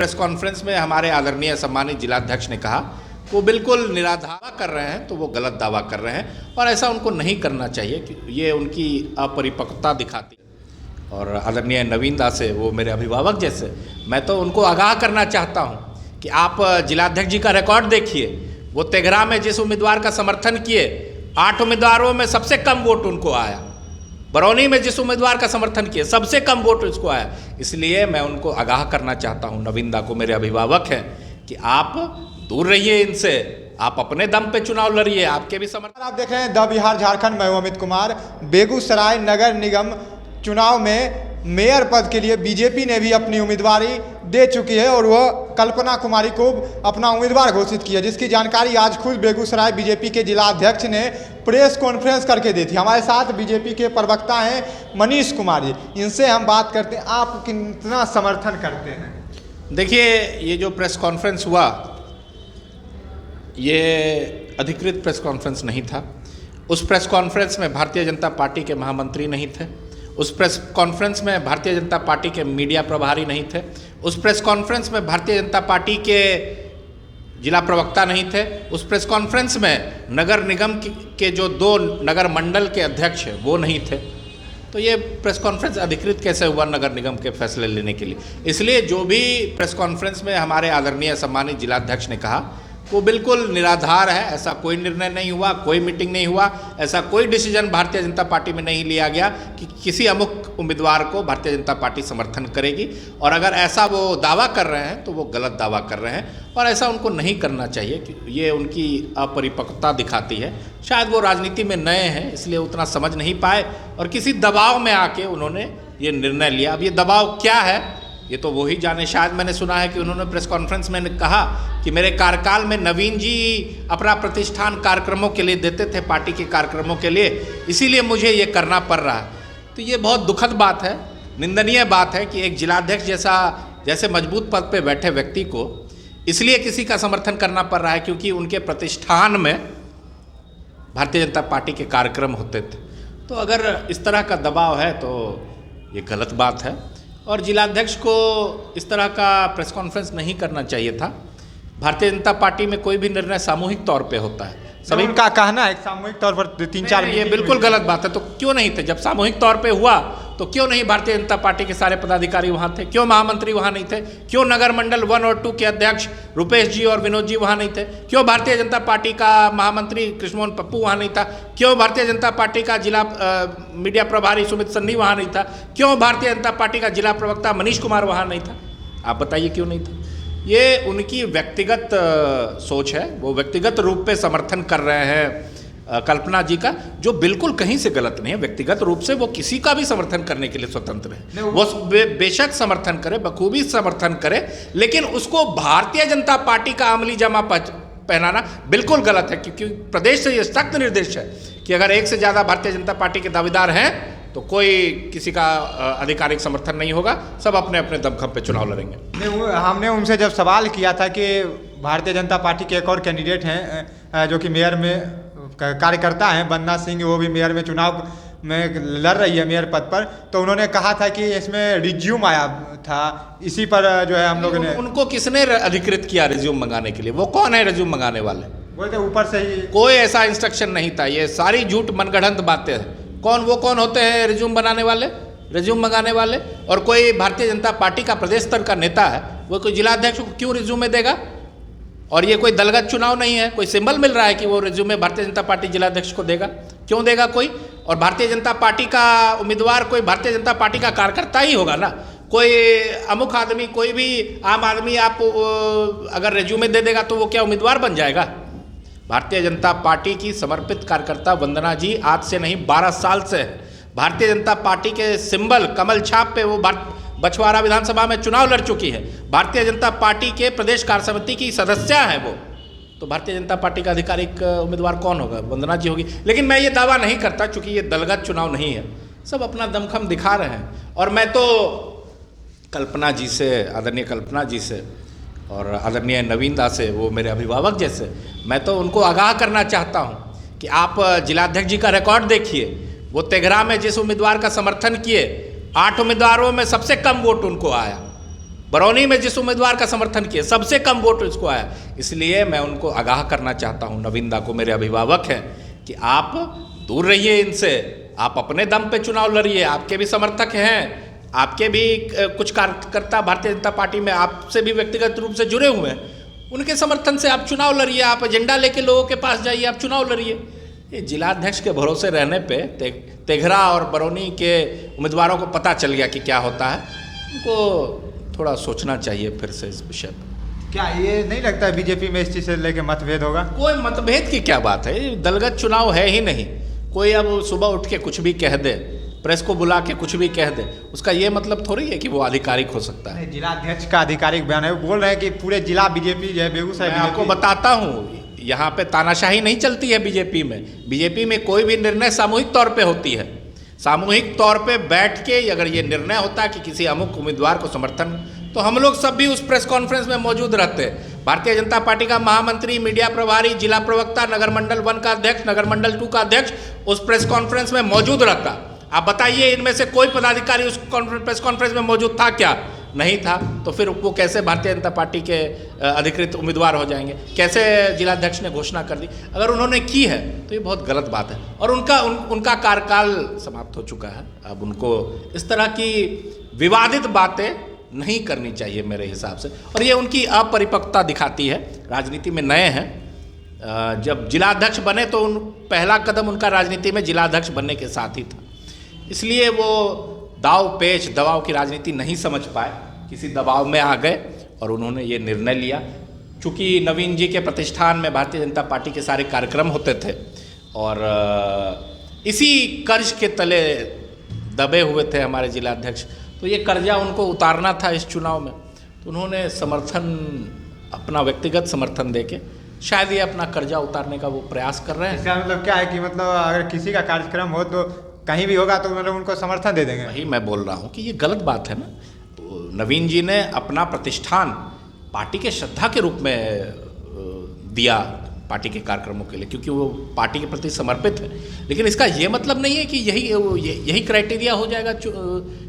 Press conference में हमारे आदरणीय सम्मानित जिलाध्यक्ष ने कहा वो बिल्कुल निराधार कर रहे हैं, तो वो गलत दावा कर रहे हैं और ऐसा उनको नहीं करना चाहिए कि ये उनकी अपरिपक्वता दिखाती है। और आदरणीय नवीन दास है, वो मेरे अभिभावक जैसे, मैं तो उनको आगाह करना चाहता हूँ कि आप जिलाध्यक्ष जी का रिकॉर्ड देखिए। वो तेघरा में जिस उम्मीदवार का समर्थन किए, 8 उम्मीदवारों में सबसे कम वोट उनको आया। बरौनी में जिस उम्मीदवार का समर्थन किए, सबसे कम वोट उसको आया। इसलिए मैं उनको आगाह करना चाहता हूं, नवीन दा को, मेरे अभिभावक हैं, कि आप दूर रहिए इनसे, आप अपने दम पे चुनाव लड़िए, आपके भी समर्थन। आप देख रहे हैं द बिहार झारखंड। मैं हूं अमित कुमार। बेगूसराय नगर निगम चुनाव में मेयर पद के लिए बीजेपी ने भी अपनी उम्मीदवारी दे चुकी है और वह कल्पना कुमारी को अपना उम्मीदवार घोषित किया, जिसकी जानकारी आज खुद बेगूसराय बीजेपी के जिला अध्यक्ष ने प्रेस कॉन्फ्रेंस करके दी थी। हमारे साथ बीजेपी के प्रवक्ता हैं मनीष कुमार जी, इनसे हम बात करते हैं, आप कितना समर्थन करते हैं? देखिए, ये जो प्रेस कॉन्फ्रेंस हुआ, ये अधिकृत प्रेस कॉन्फ्रेंस नहीं था। उस प्रेस कॉन्फ्रेंस में भारतीय जनता पार्टी के महामंत्री नहीं थे। उस प्रेस कॉन्फ्रेंस में भारतीय जनता पार्टी के मीडिया प्रभारी नहीं थे। उस प्रेस कॉन्फ्रेंस में भारतीय जनता पार्टी के जिला प्रवक्ता नहीं थे। उस प्रेस कॉन्फ्रेंस में नगर निगम के जो 2 नगर मंडल के अध्यक्ष हैं, वो नहीं थे। तो ये प्रेस कॉन्फ्रेंस अधिकृत कैसे हुआ नगर निगम के फैसले लेने के लिए? इसलिए जो भी प्रेस कॉन्फ्रेंस में हमारे आदरणीय सम्मानित जिलाध्यक्ष ने कहा वो बिल्कुल निराधार है। ऐसा कोई निर्णय नहीं हुआ, कोई मीटिंग नहीं हुआ, ऐसा कोई डिसीजन भारतीय जनता पार्टी में नहीं लिया गया कि किसी अमुक उम्मीदवार को भारतीय जनता पार्टी समर्थन करेगी। और अगर ऐसा वो दावा कर रहे हैं तो वो गलत दावा कर रहे हैं और ऐसा उनको नहीं करना चाहिए कि ये उनकी अपरिपक्वता दिखाती है। शायद वो राजनीति में नए हैं, इसलिए उतना समझ नहीं पाए और किसी दबाव में आके उन्होंने ये निर्णय लिया। अब ये दबाव क्या है ये तो वो ही जाने। शायद मैंने सुना है कि उन्होंने प्रेस कॉन्फ्रेंस में कहा कि मेरे कार्यकाल में नवीन जी अपना प्रतिष्ठान कार्यक्रमों के लिए देते थे, पार्टी के कार्यक्रमों के लिए, इसीलिए मुझे ये करना पड़ रहा है। तो ये बहुत दुखद बात है, निंदनीय बात है कि एक जिलाध्यक्ष जैसे मजबूत पद पे बैठे व्यक्ति को इसलिए किसी का समर्थन करना पड़ रहा है क्योंकि उनके प्रतिष्ठान में भारतीय जनता पार्टी के कार्यक्रम होते थे। तो अगर इस तरह का दबाव है तो ये गलत बात है और जिलाध्यक्ष को इस तरह का प्रेस कॉन्फ्रेंस नहीं करना चाहिए था। भारतीय जनता पार्टी में कोई भी निर्णय सामूहिक तौर पे होता है। सभी का कहना है सामूहिक तौर पर 3-4 ये बिल्कुल गलत बात है। तो क्यों नहीं थे? जब सामूहिक तौर पे हुआ तो क्यों नहीं भारतीय जनता पार्टी के सारे पदाधिकारी वहाँ थे? क्यों महामंत्री वहाँ नहीं थे? क्यों नगर मंडल 1 और 2 के अध्यक्ष रुपेश जी और विनोद जी वहाँ नहीं थे? क्यों भारतीय जनता पार्टी का महामंत्री कृष्णमोहन पप्पू वहाँ नहीं था? क्यों भारतीय जनता पार्टी का जिला मीडिया प्रभारी सुमित सन्नी वहाँ नहीं था? क्यों भारतीय जनता पार्टी का जिला प्रवक्ता मनीष कुमार वहाँ नहीं था? आप बताइए क्यों नहीं था? ये उनकी व्यक्तिगत सोच है, वो व्यक्तिगत रूप पे समर्थन कर रहे हैं कल्पना जी का, जो बिल्कुल कहीं से गलत नहीं है। व्यक्तिगत रूप से वो किसी का भी समर्थन करने के लिए स्वतंत्र है। वो बेशक समर्थन करे, बखूबी समर्थन करे, लेकिन उसको भारतीय जनता पार्टी का अमली जामा पहनाना बिल्कुल गलत है क्योंकि प्रदेश से ये सख्त निर्देश है कि अगर 1 से ज़्यादा भारतीय जनता पार्टी के दावेदार हैं तो कोई किसी का आधिकारिक समर्थन नहीं होगा, सब अपने अपने दमखम पे चुनाव लड़ेंगे। हमने उनसे जब सवाल किया था कि भारतीय जनता पार्टी के एक और कैंडिडेट हैं जो कि मेयर में कार्यकर्ता हैं, वंदना सिंह, वो भी मेयर में चुनाव में लड़ रही है मेयर पद पर, तो उन्होंने कहा था कि इसमें रिज्यूम आया था, इसी पर जो है हम लोगों ने। उनको किसने अधिकृत किया रिज्यूम मंगाने के लिए? वो कौन है रिज्यूम मंगाने वाले? बोलते ऊपर से ही कोई ऐसा इंस्ट्रक्शन नहीं था। ये सारी झूठ मनगढ़ंत बातें हैं। वो कौन होते हैं रिज्यूम बनाने वाले, रिज्यूम मंगाने वाले? और कोई भारतीय जनता पार्टी का प्रदेश स्तर का नेता है, वो कोई जिलाध्यक्ष को क्यों रिज्यूमे देगा? और ये कोई दलगत चुनाव नहीं है, कोई सिंबल मिल रहा है कि वो रिज्यूमे भारतीय जनता पार्टी जिलाध्यक्ष को देगा? क्यों देगा कोई? और भारतीय जनता पार्टी का उम्मीदवार कोई भारतीय जनता पार्टी का कार्यकर्ता ही होगा ना। कोई अमुक आदमी, कोई भी आम आदमी आप अगर रिज्यूमे दे देगा तो वो क्या उम्मीदवार बन जाएगा? भारतीय जनता पार्टी की समर्पित कार्यकर्ता वंदना जी आज से नहीं 12 साल से है। भारतीय जनता पार्टी के सिंबल कमल छाप पे वो बछवाड़ा विधानसभा में चुनाव लड़ चुकी है। भारतीय जनता पार्टी के प्रदेश कार्य समिति की सदस्य है वो। तो भारतीय जनता पार्टी का आधिकारिक उम्मीदवार कौन होगा? वंदना जी होगी। लेकिन मैं ये दावा नहीं करता क्योंकि ये दलगत चुनाव नहीं है, सब अपना दमखम दिखा रहे हैं। और मैं तो कल्पना जी से, आदरणीय कल्पना जी से और आदरणीय नवीन दास है, वो मेरे अभिभावक जैसे, मैं तो उनको आगाह करना चाहता हूँ कि आप जिलाध्यक्ष जी का रिकॉर्ड देखिए। वो तेघरा में जिस उम्मीदवार का समर्थन किए, 8 उम्मीदवारों में सबसे कम वोट उनको आया। बरौनी में जिस उम्मीदवार का समर्थन किए सबसे कम वोट इसको आया। इसलिए मैं उनको आगाह करना चाहता हूँ, नवीन दा को, मेरे अभिभावक हैं, कि आप दूर रहिए इनसे, आप अपने दम पे चुनाव लड़िए। आपके भी समर्थक हैं, आपके भी कुछ कार्यकर्ता भारतीय जनता पार्टी में आपसे भी व्यक्तिगत रूप से जुड़े हुए हैं, उनके समर्थन से आप चुनाव लड़िए, आप एजेंडा लेके लोगों के पास जाइए, आप चुनाव लड़िए। ये जिलाध्यक्ष के भरोसे रहने पे तेघरा और बरौनी के उम्मीदवारों को पता चल गया कि क्या होता है। उनको थोड़ा सोचना चाहिए फिर से इस विषय पर। क्या ये नहीं लगता है बीजेपी में इस चीज़ से लेके मतभेद होगा? कोई मतभेद की क्या बात है, दलगत चुनाव है ही नहीं। कोई अब सुबह उठ के कुछ भी कह दे, प्रेस को बुला के कुछ भी कह दे, उसका ये मतलब थोड़ी है कि वो आधिकारिक हो सकता है। जिलाध्यक्ष का आधिकारिक बयान है, वो बोल रहे हैं कि पूरे जिला बीजेपी जो है बेगूसराय। मैं आपको बताता हूँ, यहाँ पे तानाशाही नहीं चलती है बीजेपी में। बीजेपी में कोई भी निर्णय सामूहिक तौर पे होती है। सामूहिक तौर पे बैठ के अगर ये निर्णय होता है कि किसी अमुक उम्मीदवार को समर्थन, तो हम लोग सब भी उस प्रेस कॉन्फ्रेंस में मौजूद रहते हैं। भारतीय जनता पार्टी का महामंत्री, मीडिया प्रभारी, जिला प्रवक्ता, नगर मंडल 1 का अध्यक्ष, नगर मंडल 2 का अध्यक्ष उस प्रेस कॉन्फ्रेंस में मौजूद रहता। आप बताइए, इनमें से कोई पदाधिकारी उस प्रेस कॉन्फ्रेंस में मौजूद था क्या? नहीं था। तो फिर वो कैसे भारतीय जनता पार्टी के अधिकृत उम्मीदवार हो जाएंगे? कैसे जिलाध्यक्ष ने घोषणा कर दी? अगर उन्होंने की है तो ये बहुत गलत बात है, और उनका कार्यकाल समाप्त हो चुका है। अब उनको इस तरह की विवादित बातें नहीं करनी चाहिए मेरे हिसाब से, और ये उनकी अपरिपक्वता दिखाती है। राजनीति में नए हैं, जब जिलाध्यक्ष बने तो पहला कदम उनका राजनीति में जिलाध्यक्ष बनने के साथ ही था। इसलिए वो दाव पेच दबाव की राजनीति नहीं समझ पाए, किसी दबाव में आ गए और उन्होंने ये निर्णय लिया। चूँकि नवीन जी के प्रतिष्ठान में भारतीय जनता पार्टी के सारे कार्यक्रम होते थे और इसी कर्ज के तले दबे हुए थे हमारे जिलाध्यक्ष, तो ये कर्जा उनको उतारना था इस चुनाव में। तो उन्होंने समर्थन, अपना व्यक्तिगत समर्थन देके शायद ये अपना कर्जा उतारने का वो प्रयास कर रहे हैं। इसका मतलब क्या है कि मतलब अगर किसी का कार्यक्रम हो तो कहीं भी होगा तो मतलब उनको समर्थन दे देंगे? वही मैं बोल रहा हूँ कि ये गलत बात है ना। तो नवीन जी ने अपना प्रतिष्ठान पार्टी के श्रद्धा के रूप में दिया पार्टी के कार्यक्रमों के लिए, क्योंकि वो पार्टी के प्रति समर्पित है। लेकिन इसका ये मतलब नहीं है कि यही क्राइटेरिया हो जाएगा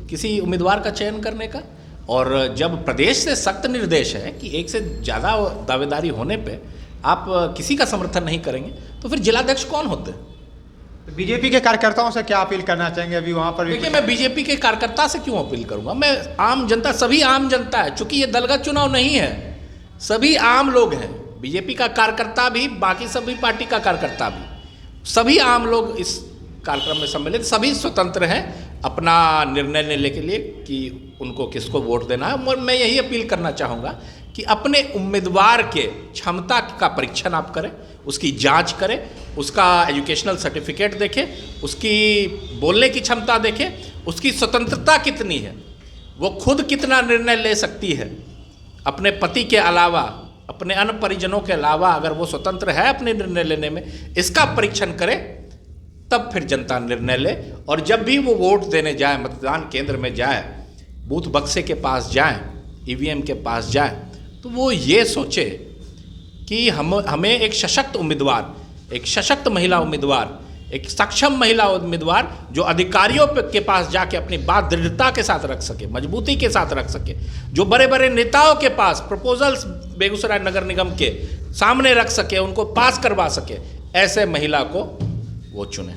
किसी उम्मीदवार का चयन करने का। और जब प्रदेश से सख्त निर्देश है कि एक से ज़्यादा दावेदारी होने पे आप किसी का समर्थन नहीं करेंगे, तो फिर जिलाध्यक्ष कौन होते हैं? तो बीजेपी के कार्यकर्ताओं से क्या अपील करना चाहेंगे अभी वहाँ पर? देखिए, मैं बीजेपी के कार्यकर्ता से क्यों अपील करूँगा? मैं आम जनता, सभी आम जनता है, चूँकि ये दलगत चुनाव नहीं है, सभी आम लोग हैं। बीजेपी का कार्यकर्ता भी, बाकी सभी पार्टी का कार्यकर्ता भी, सभी आम लोग इस कार्यक्रम में सम्मिलित, सभी स्वतंत्र हैं अपना निर्णय लेने के लिए कि उनको किसको वोट देना है। और मैं यही अपील करना चाहूँगा कि अपने उम्मीदवार के क्षमता का परीक्षण आप करें, उसकी जांच करें, उसका एजुकेशनल सर्टिफिकेट देखें, उसकी बोलने की क्षमता देखें, उसकी स्वतंत्रता कितनी है, वो खुद कितना निर्णय ले सकती है अपने पति के अलावा, अपने अन्य परिजनों के अलावा। अगर वो स्वतंत्र है अपने निर्णय लेने में, इसका परीक्षण करे, तब फिर जनता निर्णय ले। और जब भी वो वोट देने जाए, मतदान केंद्र में जाए, बूथ बक्से के पास जाए, ईवीएम के पास जाए, तो वो ये सोचे कि हमें एक सशक्त उम्मीदवार, एक सशक्त महिला उम्मीदवार, एक सक्षम महिला उम्मीदवार जो अधिकारियों के पास जाके अपनी बात दृढ़ता के साथ रख सके, मजबूती के साथ रख सके, जो बड़े बड़े नेताओं के पास प्रपोजल्स बेगूसराय नगर निगम के सामने रख सके, उनको पास करवा सके, ऐसे महिला को वो चुने।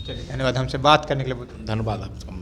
चलिए, धन्यवाद हमसे बात करने के लिए। धन्यवाद आपका।